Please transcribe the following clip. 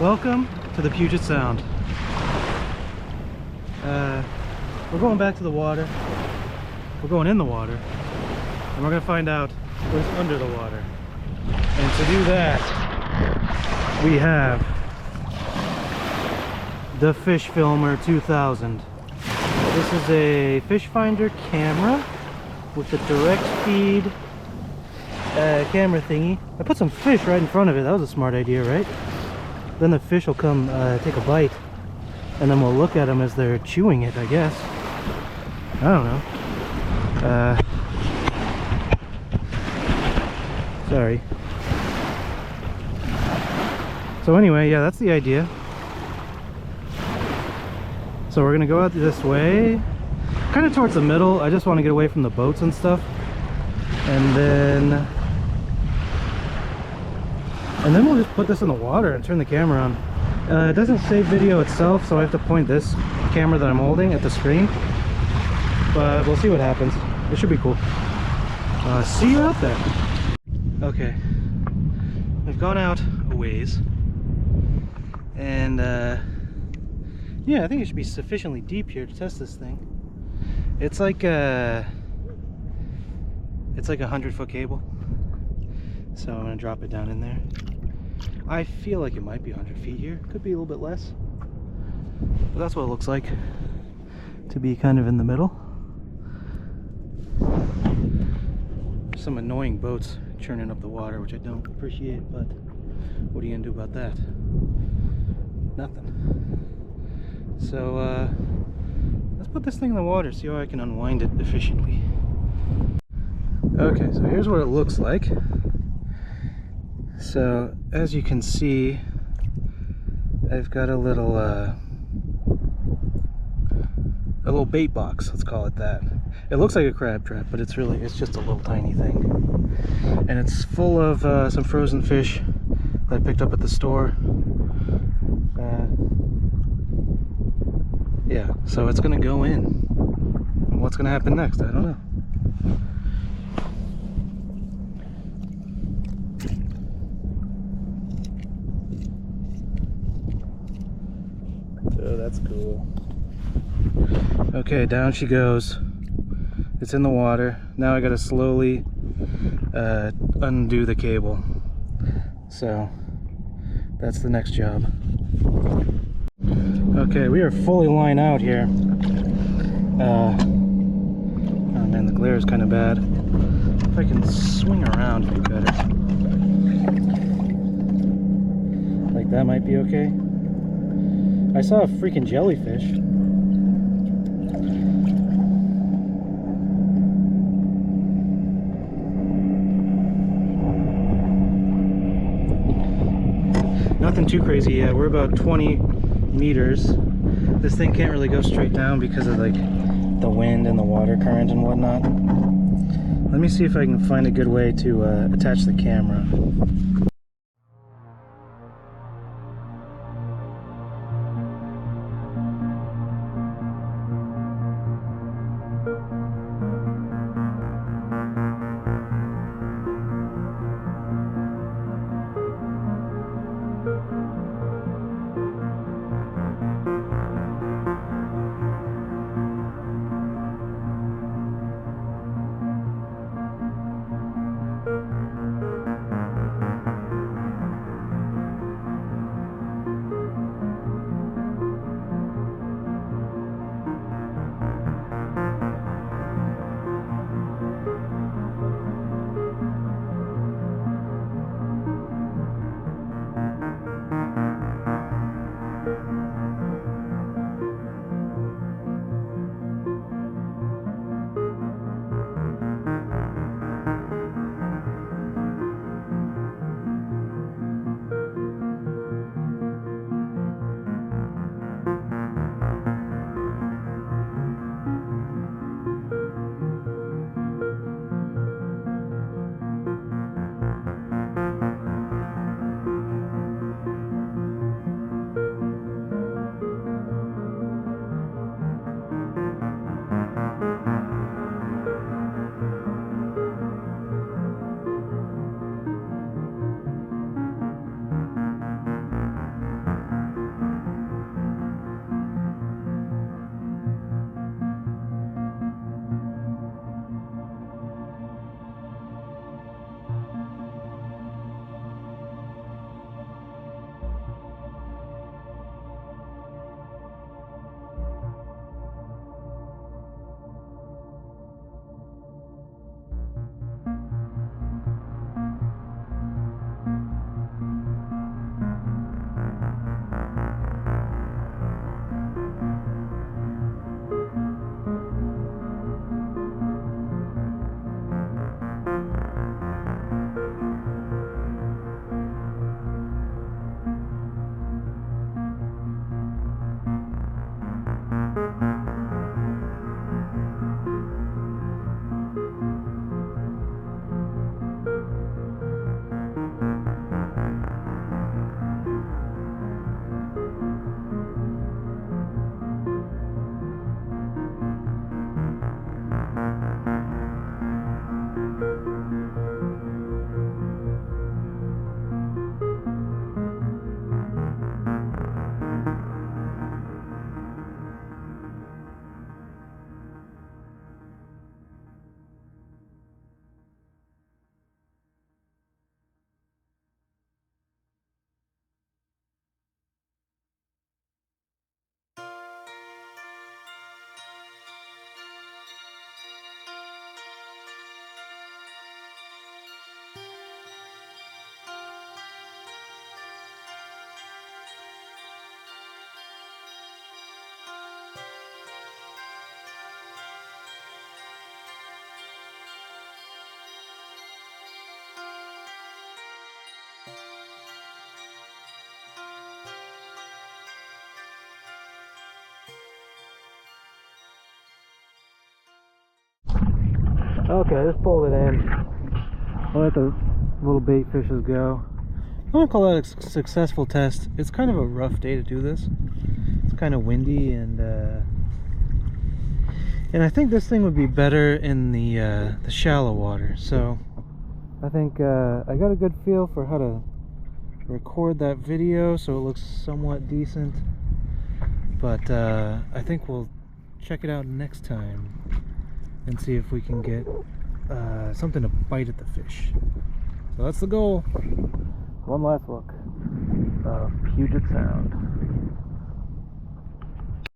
Welcome to the Puget Sound. We're going back to the water. We're going in the water. And we're going to find out what's under the water. And to do that, we have the Fish Filmer 2000. This is a fish finder camera with a direct feed camera thingy. I put some fish right in front of it. That was a smart idea, right? Then the fish will come take a bite, and then we'll look at them as they're chewing it, I guess. I don't know. Sorry. So anyway, yeah, that's the idea. So we're gonna go out this way, kind of towards the middle. I just want to get away from the boats and stuff, and then we'll just put this in the water and turn the camera on. It doesn't save video itself, so I have to point this camera that I'm holding at the screen, but we'll see what happens. It should be cool. See you out there. Okay, I've gone out a ways, and yeah, I think it should be sufficiently deep here to test this thing. It's like a 100-foot cable, so I'm gonna drop it down in there. I feel like it might be 100 feet here. Could be a little bit less, but that's what it looks like to be kind of in the middle. There's some annoying boats churning up the water, which I don't appreciate, but what are you gonna do about that? Nothing. So let's put this thing in the water, see how I can unwind it efficiently. Okay, so here's what it looks like. So as you can see, I've got a little bait box, let's call it that. It looks like a crab trap, but it's just a little tiny thing, and it's full of some frozen fish that I picked up at the store. Yeah, so it's gonna go in, and what's gonna happen next, I don't know. So that's cool. Okay, down she goes. It's in the water. Now I gotta slowly undo the cable. So that's the next job. Okay, we are fully lined out here. Oh man, the glare is kind of bad. If I can swing around, it'd be better. Like that might be okay. I saw a freaking jellyfish. Nothing too crazy yet. We're about 20 meters. This thing can't really go straight down because of like the wind and the water current and whatnot. Let me see if I can find a good way to attach the camera. Okay, let's pull it in. I'll let the little bait fishes go. I'm gonna call that a successful test. It's kind of a rough day to do this. It's kind of windy, and I think this thing would be better in the shallow water. So I think I got a good feel for how to record that video so it looks somewhat decent. But I think we'll check it out next time and see if we can get something to bite at the fish. So that's the goal. One last look of Puget Sound.